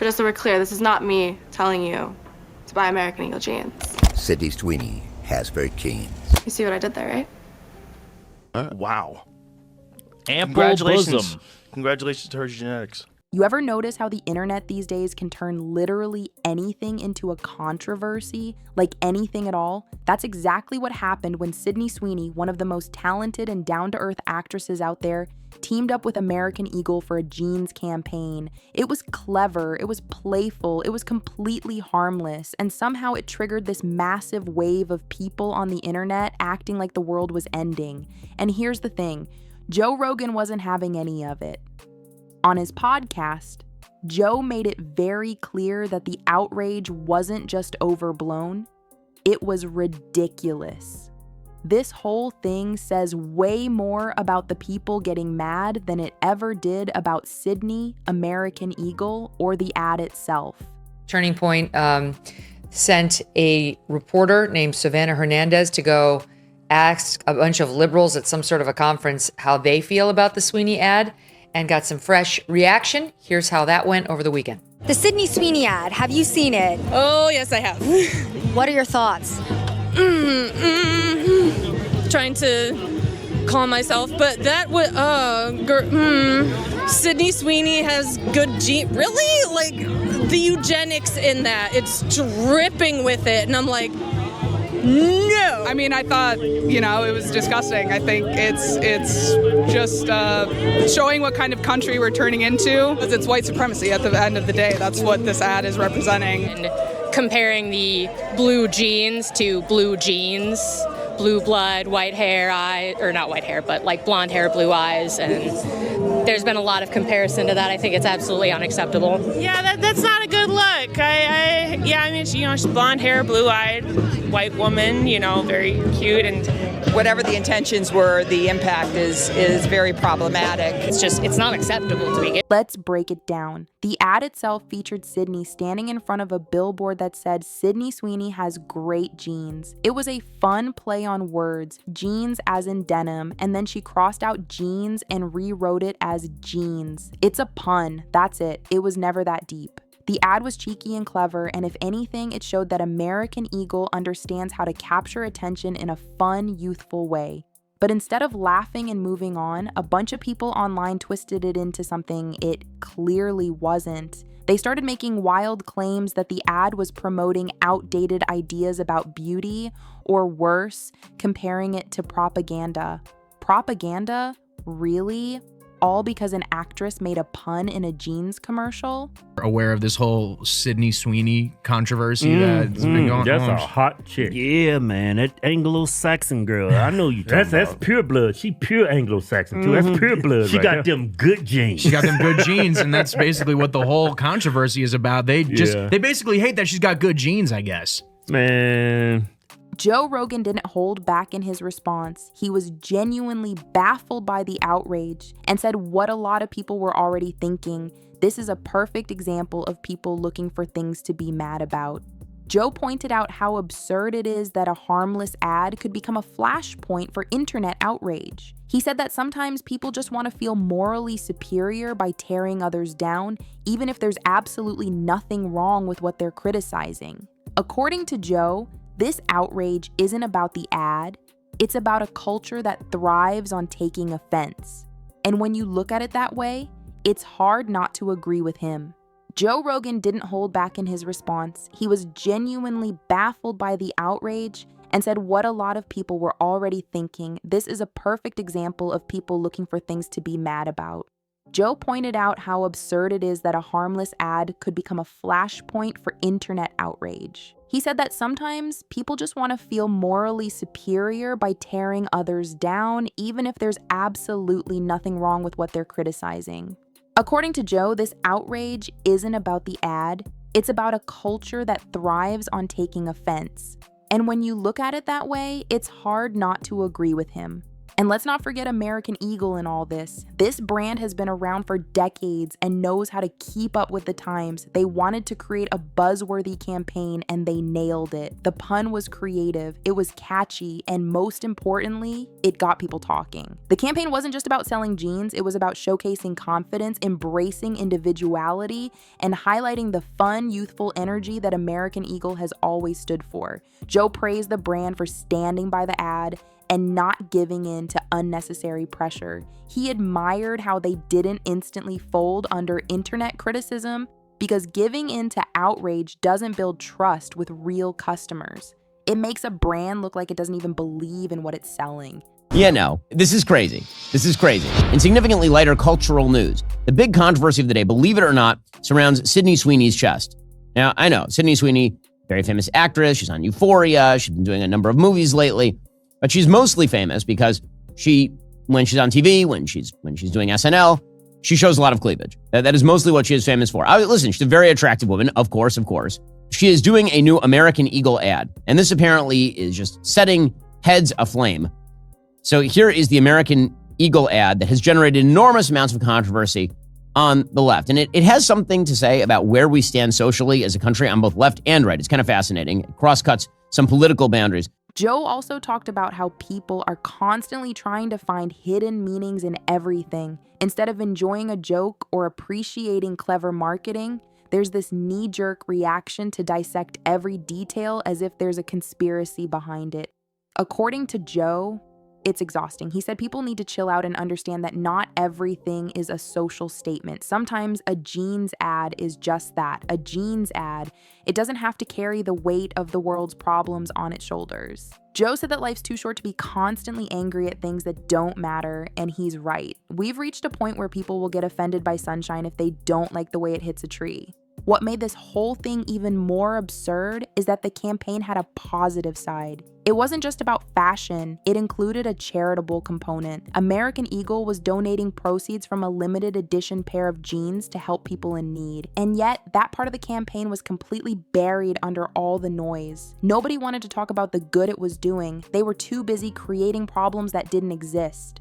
But just so we're clear, this is not me telling you to buy American Eagle jeans. Sydney Sweeney has very jeans. You see what I did there, right? Wow. Ample Congratulations. bosom. Congratulations to her genetics. You ever notice how the internet these days can turn literally anything into a controversy? Like anything at all? That's exactly what happened when Sydney Sweeney, one of the most talented and down-to-earth actresses out there, teamed up with American Eagle for a jeans campaign. It was clever, it was playful, it was completely harmless, and somehow it triggered this massive wave of people on the internet acting like the world was ending. And here's the thing, Joe Rogan wasn't having any of it. On his podcast, Joe made it very clear that the outrage wasn't just overblown, it was ridiculous. This whole thing says way more about the people getting mad than it ever did about Sydney, American Eagle, or the ad itself. Turning Point sent a reporter named Savannah Hernandez to go ask a bunch of liberals at some sort of a conference how they feel about the Sweeney ad, and got some fresh reaction. Here's how that went over the weekend. The Sydney Sweeney ad, have you seen it? Oh, yes, I have. What are your thoughts? Trying to calm myself, but that would, Sydney Sweeney has good really? Like, the eugenics in that, it's dripping with it, and I'm like, no. I mean, I thought, it was disgusting. I think it's just showing what kind of country we're turning into. It's white supremacy at the end of the day. That's what this ad is representing. And comparing the blue jeans to blue jeans, blue blood, white hair, or not white hair, but like blonde hair, blue eyes, and there's been a lot of comparison to that. I think it's absolutely unacceptable. Yeah, that's not a good look. I mean, she's blonde hair, blue-eyed, white woman, very cute, and whatever the intentions were, the impact is very problematic. It's not acceptable to me. Let's break it down. The ad itself featured Sydney standing in front of a billboard that said Sydney Sweeney has great jeans. It was a fun play on words, jeans as in denim, and then she crossed out jeans and rewrote it as jeans. It's a pun, that's it. It was never that deep. The ad was cheeky and clever, and if anything, it showed that American Eagle understands how to capture attention in a fun, youthful way. But instead of laughing and moving on, a bunch of people online twisted it into something it clearly wasn't. They started making wild claims that the ad was promoting outdated ideas about beauty, or worse, comparing it to propaganda. Propaganda? Really? All because an actress made a pun in a jeans commercial? Aware of this whole Sydney Sweeney controversy that's been going on. That's a hot chick. Yeah, man, that Anglo-Saxon girl. I know you talking about. That's pure blood. She pure Anglo-Saxon too. That's pure blood. She right got there. them good jeans. She got them good jeans, and that's basically what the whole controversy is about. They basically hate that she's got good jeans, I guess. Man. Joe Rogan didn't hold back in his response. He was genuinely baffled by the outrage and said what a lot of people were already thinking. This is a perfect example of people looking for things to be mad about. Joe pointed out how absurd it is that a harmless ad could become a flashpoint for internet outrage. He said that sometimes people just want to feel morally superior by tearing others down, even if there's absolutely nothing wrong with what they're criticizing. According to Joe, this outrage isn't about the ad, it's about a culture that thrives on taking offense. And when you look at it that way, it's hard not to agree with him. Joe Rogan didn't hold back in his response. He was genuinely baffled by the outrage and said what a lot of people were already thinking. This is a perfect example of people looking for things to be mad about. Joe pointed out how absurd it is that a harmless ad could become a flashpoint for internet outrage. He said that sometimes people just want to feel morally superior by tearing others down, even if there's absolutely nothing wrong with what they're criticizing. According to Joe, this outrage isn't about the ad, it's about a culture that thrives on taking offense. And when you look at it that way, it's hard not to agree with him. And let's not forget American Eagle in all this. This brand has been around for decades and knows how to keep up with the times. They wanted to create a buzzworthy campaign and they nailed it. The pun was creative, it was catchy, and most importantly, it got people talking. The campaign wasn't just about selling jeans, it was about showcasing confidence, embracing individuality, and highlighting the fun, youthful energy that American Eagle has always stood for. Joe praised the brand for standing by the ad and not giving in to unnecessary pressure. He admired how they didn't instantly fold under internet criticism because giving in to outrage doesn't build trust with real customers. It makes a brand look like it doesn't even believe in what it's selling. Yeah, no, this is crazy. This is crazy. In significantly lighter cultural news, the big controversy of the day, believe it or not, surrounds Sydney Sweeney's chest. Now, I know, Sydney Sweeney, very famous actress. She's on Euphoria. She's been doing a number of movies lately. But she's mostly famous because when she's on TV, when she's doing SNL, she shows a lot of cleavage. That is mostly what she is famous for. Listen, she's a very attractive woman, of course. She is doing a new American Eagle ad, and this apparently is just setting heads aflame. So here is the American Eagle ad that has generated enormous amounts of controversy on the left. And it has something to say about where we stand socially as a country on both left and right. It's kind of fascinating. It cross-cuts some political boundaries. Joe also talked about how people are constantly trying to find hidden meanings in everything. Instead of enjoying a joke or appreciating clever marketing, there's this knee-jerk reaction to dissect every detail as if there's a conspiracy behind it. According to Joe, it's exhausting. He said people need to chill out and understand that not everything is a social statement. Sometimes a jeans ad is just that, a jeans ad. It doesn't have to carry the weight of the world's problems on its shoulders. Joe said that life's too short to be constantly angry at things that don't matter, and he's right. We've reached a point where people will get offended by sunshine if they don't like the way it hits a tree. What made this whole thing even more absurd is that the campaign had a positive side. It wasn't just about fashion, it included a charitable component. American Eagle was donating proceeds from a limited edition pair of jeans to help people in need. And yet, that part of the campaign was completely buried under all the noise. Nobody wanted to talk about the good it was doing. They were too busy creating problems that didn't exist.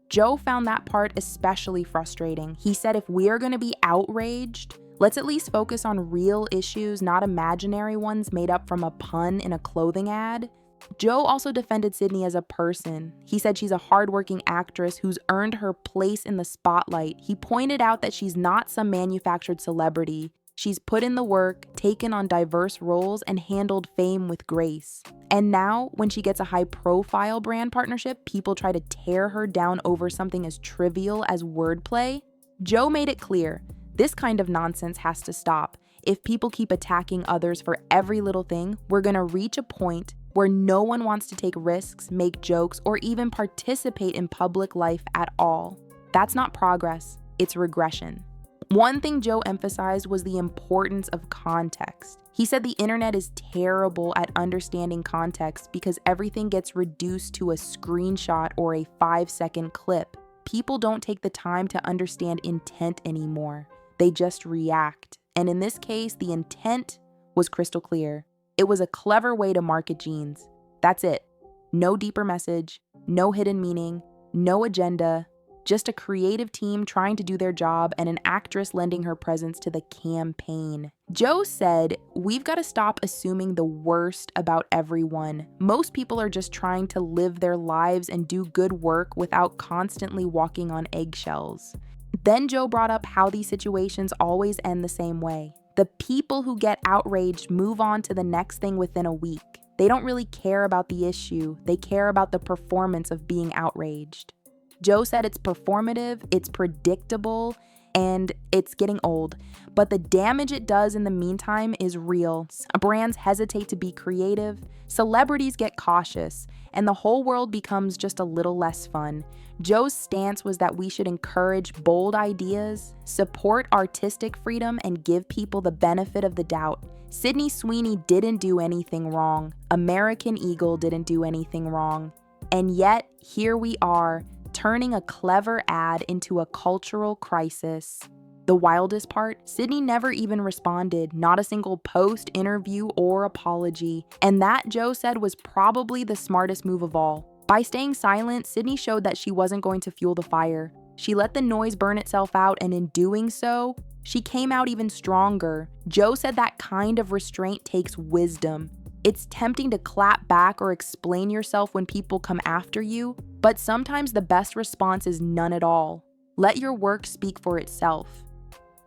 Joe found that part especially frustrating. He said if we're gonna be outraged, let's at least focus on real issues, not imaginary ones made up from a pun in a clothing ad. Joe also defended Sydney as a person. He said she's a hardworking actress who's earned her place in the spotlight. He pointed out that she's not some manufactured celebrity. She's put in the work, taken on diverse roles, and handled fame with grace. And now, when she gets a high-profile brand partnership, people try to tear her down over something as trivial as wordplay. Joe made it clear, this kind of nonsense has to stop. If people keep attacking others for every little thing, we're gonna reach a point where no one wants to take risks, make jokes, or even participate in public life at all. That's not progress, it's regression. One thing Joe emphasized was the importance of context. He said the internet is terrible at understanding context because everything gets reduced to a screenshot or a 5-second clip. People don't take the time to understand intent anymore. They just react. And in this case, the intent was crystal clear. It was a clever way to market jeans. That's it. No deeper message, no hidden meaning, no agenda, just a creative team trying to do their job and an actress lending her presence to the campaign. Joe said, we've got to stop assuming the worst about everyone. Most people are just trying to live their lives and do good work without constantly walking on eggshells. Then Joe brought up how these situations always end the same way. The people who get outraged move on to the next thing within a week. They don't really care about the issue. They care about the performance of being outraged. Joe said it's performative, it's predictable, and it's getting old. But the damage it does in the meantime is real. Brands hesitate to be creative, celebrities get cautious, and the whole world becomes just a little less fun. Joe's stance was that we should encourage bold ideas, support artistic freedom, and give people the benefit of the doubt. Sydney Sweeney didn't do anything wrong. American Eagle didn't do anything wrong. And yet, here we are, turning a clever ad into a cultural crisis. The wildest part, Sydney never even responded, not a single post, interview, or apology. And that, Joe said, was probably the smartest move of all. By staying silent, Sydney showed that she wasn't going to fuel the fire. She let the noise burn itself out, and in doing so, she came out even stronger. Joe said that kind of restraint takes wisdom. It's tempting to clap back or explain yourself when people come after you, but sometimes the best response is none at all. Let your work speak for itself.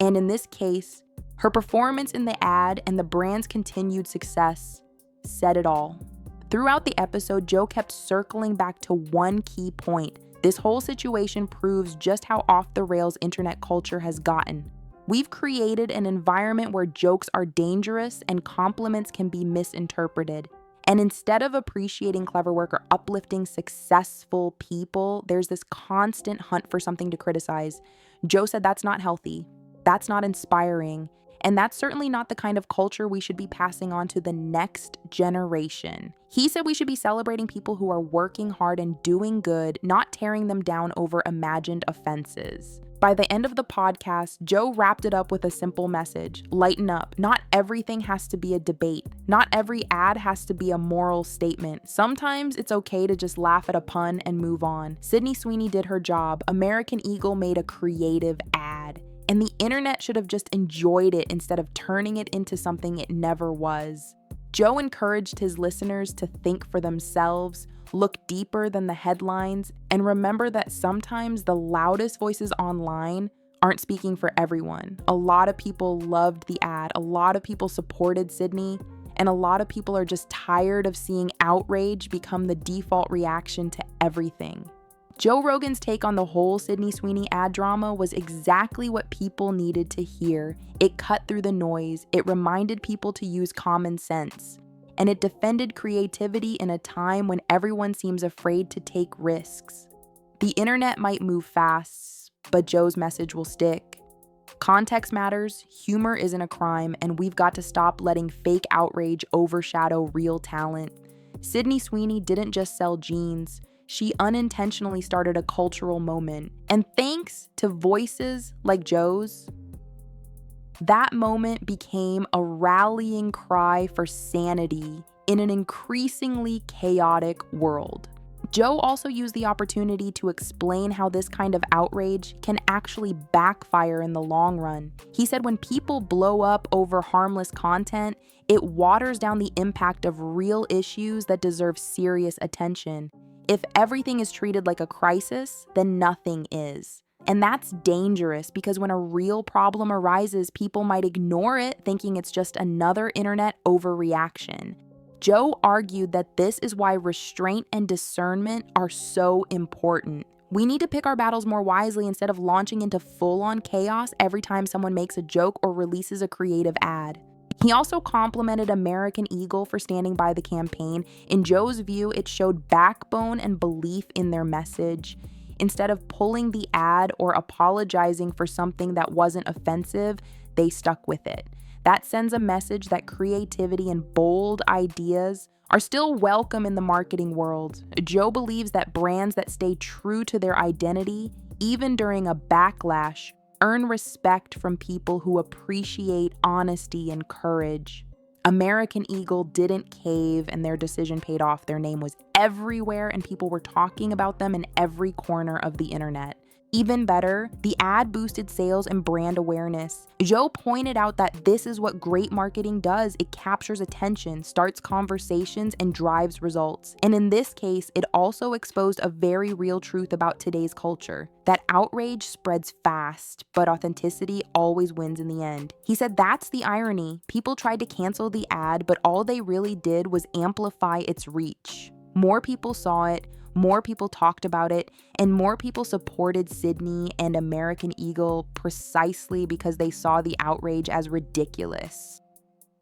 And in this case, her performance in the ad and the brand's continued success said it all. Throughout the episode, Joe kept circling back to one key point. This whole situation proves just how off the rails internet culture has gotten. We've created an environment where jokes are dangerous and compliments can be misinterpreted. And instead of appreciating clever work or uplifting successful people, there's this constant hunt for something to criticize. Joe said that's not healthy, that's not inspiring, and that's certainly not the kind of culture we should be passing on to the next generation. He said we should be celebrating people who are working hard and doing good, not tearing them down over imagined offenses. By the end of the podcast, Joe wrapped it up with a simple message: lighten up. Not everything has to be a debate. Not every ad has to be a moral statement. Sometimes it's okay to just laugh at a pun and move on. Sydney Sweeney did her job. American Eagle made a creative ad. And the internet should have just enjoyed it instead of turning it into something it never was. Joe encouraged his listeners to think for themselves, look deeper than the headlines, and remember that sometimes the loudest voices online aren't speaking for everyone. A lot of people loved the ad, a lot of people supported Sydney, and a lot of people are just tired of seeing outrage become the default reaction to everything. Joe Rogan's take on the whole Sydney Sweeney ad drama was exactly what people needed to hear. It cut through the noise, it reminded people to use common sense, and it defended creativity in a time when everyone seems afraid to take risks. The internet might move fast, but Joe's message will stick. Context matters, humor isn't a crime, and we've got to stop letting fake outrage overshadow real talent. Sydney Sweeney didn't just sell jeans, she unintentionally started a cultural moment. And thanks to voices like Joe's, that moment became a rallying cry for sanity in an increasingly chaotic world. Joe also used the opportunity to explain how this kind of outrage can actually backfire in the long run. He said when people blow up over harmless content, it waters down the impact of real issues that deserve serious attention. If everything is treated like a crisis, then nothing is. And that's dangerous because when a real problem arises, people might ignore it, thinking it's just another internet overreaction. Joe argued that this is why restraint and discernment are so important. We need to pick our battles more wisely instead of launching into full-on chaos every time someone makes a joke or releases a creative ad. He also complimented American Eagle for standing by the campaign. In Joe's view, it showed backbone and belief in their message. Instead of pulling the ad or apologizing for something that wasn't offensive, they stuck with it. That sends a message that creativity and bold ideas are still welcome in the marketing world. Joe believes that brands that stay true to their identity, even during a backlash, earn respect from people who appreciate honesty and courage. American Eagle didn't cave and their decision paid off. Their name was everywhere and people were talking about them in every corner of the internet. Even better, the ad boosted sales and brand awareness. Joe pointed out that this is what great marketing does. It captures attention, starts conversations, and drives results. And in this case, it also exposed a very real truth about today's culture, that outrage spreads fast, but authenticity always wins in the end. He said that's the irony. People tried to cancel the ad, but all they really did was amplify its reach. More people saw it, more people talked about it, and more people supported Sydney and American Eagle precisely because they saw the outrage as ridiculous.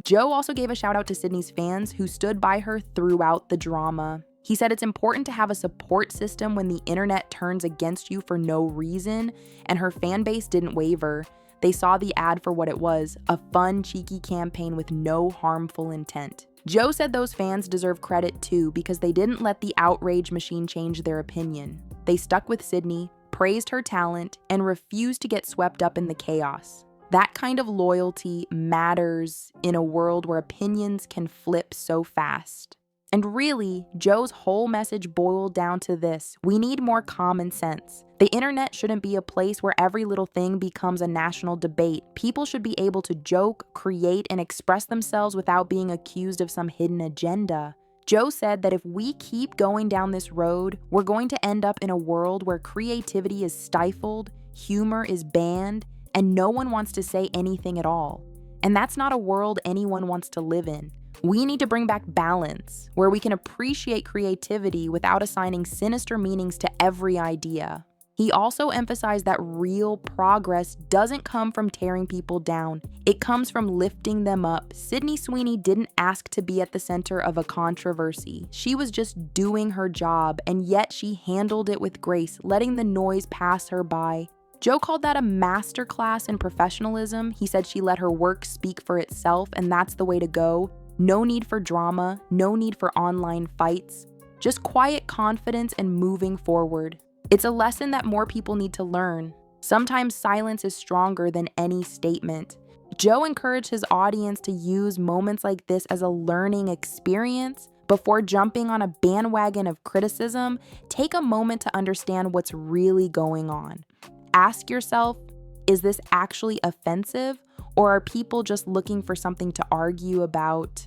Joe also gave a shout out to Sydney's fans who stood by her throughout the drama. He said it's important to have a support system when the internet turns against you for no reason, and her fan base didn't waver. They saw the ad for what it was, a fun, cheeky campaign with no harmful intent. Joe said those fans deserve credit too because they didn't let the outrage machine change their opinion. They stuck with Sydney, praised her talent, and refused to get swept up in the chaos. That kind of loyalty matters in a world where opinions can flip so fast. And really, Joe's whole message boiled down to this: we need more common sense. The internet shouldn't be a place where every little thing becomes a national debate. People should be able to joke, create, and express themselves without being accused of some hidden agenda. Joe said that if we keep going down this road, we're going to end up in a world where creativity is stifled, humor is banned, and no one wants to say anything at all. And that's not a world anyone wants to live in. We need to bring back balance, where we can appreciate creativity without assigning sinister meanings to every idea. He also emphasized that real progress doesn't come from tearing people down. It comes from lifting them up. Sydney Sweeney didn't ask to be at the center of a controversy. She was just doing her job, and yet she handled it with grace, letting the noise pass her by. Joe called that a masterclass in professionalism. He said she let her work speak for itself, and that's the way to go. No need for drama, no need for online fights, just quiet confidence and moving forward. It's a lesson that more people need to learn. Sometimes silence is stronger than any statement. Joe encouraged his audience to use moments like this as a learning experience. Before jumping on a bandwagon of criticism, take a moment to understand what's really going on. Ask yourself, is this actually offensive, or are people just looking for something to argue about?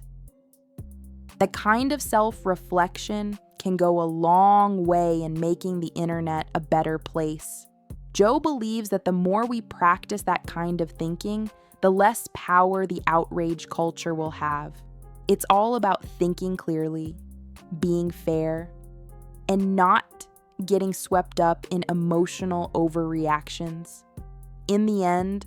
The kind of self-reflection can go a long way in making the internet a better place. Joe believes that the more we practice that kind of thinking, the less power the outrage culture will have. It's all about thinking clearly, being fair, and not getting swept up in emotional overreactions. In the end,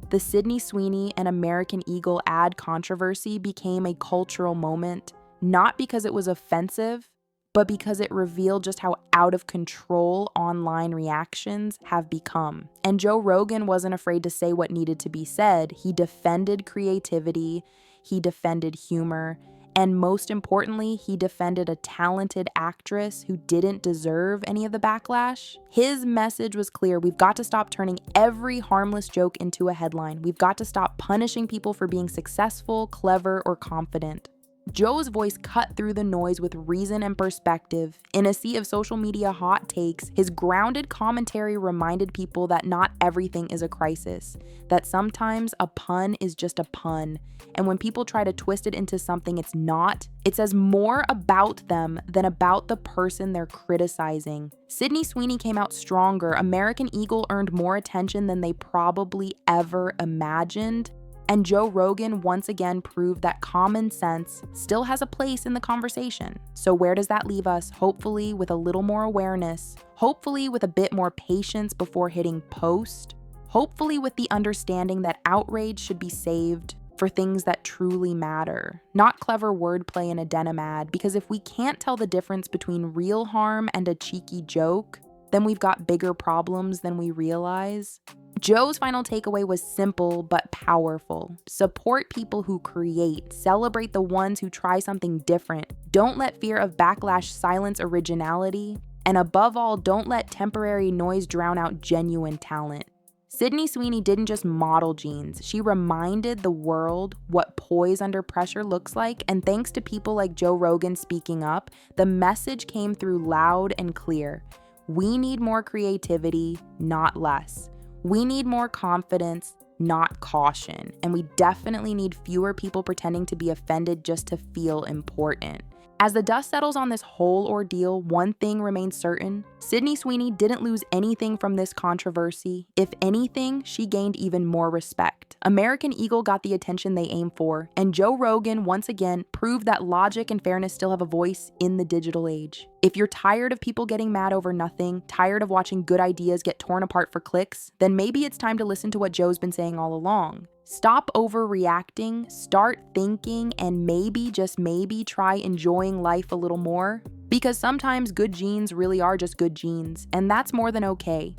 the Sydney Sweeney and American Eagle ad controversy became a cultural moment, not because it was offensive, but because it revealed just how out of control online reactions have become. And Joe Rogan wasn't afraid to say what needed to be said. He defended creativity, he defended humor, and most importantly, he defended a talented actress who didn't deserve any of the backlash. His message was clear: we've got to stop turning every harmless joke into a headline. We've got to stop punishing people for being successful, clever, or confident. Joe's voice cut through the noise with reason and perspective. In a sea of social media hot takes, his grounded commentary reminded people that not everything is a crisis, that sometimes a pun is just a pun, and when people try to twist it into something it's not, it says more about them than about the person they're criticizing. Sydney Sweeney came out stronger. American Eagle earned more attention than they probably ever imagined. And Joe Rogan once again proved that common sense still has a place in the conversation. So where does that leave us? Hopefully with a little more awareness, hopefully with a bit more patience before hitting post, hopefully with the understanding that outrage should be saved for things that truly matter, not clever wordplay in a denim ad, because if we can't tell the difference between real harm and a cheeky joke, then we've got bigger problems than we realize. Joe's final takeaway was simple but powerful. Support people who create. Celebrate the ones who try something different. Don't let fear of backlash silence originality. And above all, don't let temporary noise drown out genuine talent. Sydney Sweeney didn't just model jeans. She reminded the world what poise under pressure looks like, and thanks to people like Joe Rogan speaking up, the message came through loud and clear. We need more creativity, not less. We need more confidence, not caution. And we definitely need fewer people pretending to be offended just to feel important. As the dust settles on this whole ordeal, one thing remains certain. Sydney Sweeney didn't lose anything from this controversy. If anything, she gained even more respect. American Eagle got the attention they aimed for, and Joe Rogan once again proved that logic and fairness still have a voice in the digital age. If you're tired of people getting mad over nothing, tired of watching good ideas get torn apart for clicks, then maybe it's time to listen to what Joe's been saying all along. Stop overreacting, start thinking, and maybe, just maybe, try enjoying life a little more. Because sometimes good genes really are just good genes, and that's more than okay.